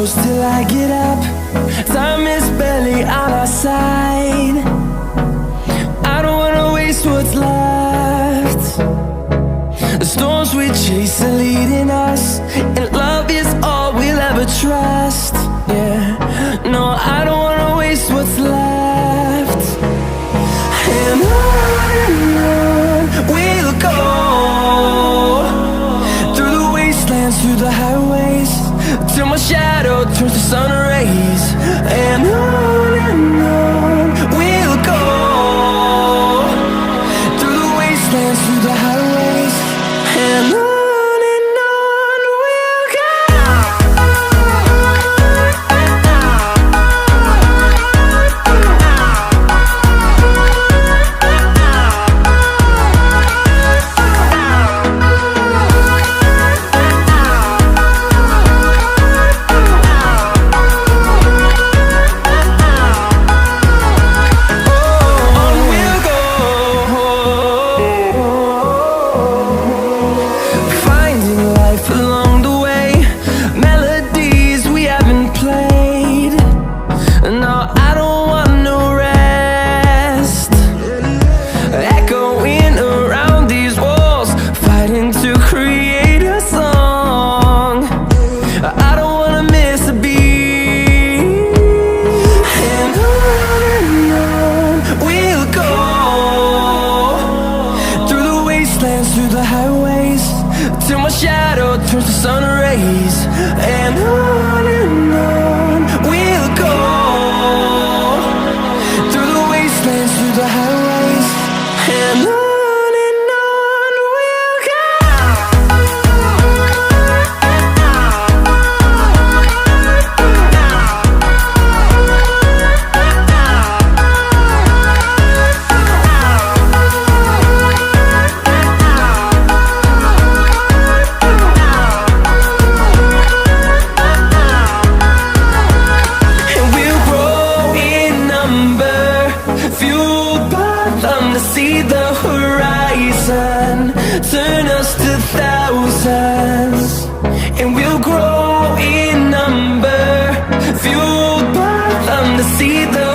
close till I get up. Time is barely on our side. I don't wanna waste what's left. The storms we chase are leading us, and love is all we'll ever trust. Yeah, no, I don't wanna waste what's left. And on we'll go, through the wastelands, through the highways, till my shadow turns to sun rays. And on we'll go, through the wastelands, through the highways, and on. Through the highways, till my shadow turns to sun rays. And on we'll go, through the wastelands, through the highways, and on. See the horizon turn us to thousands, and we'll grow in number, fueled by them to see the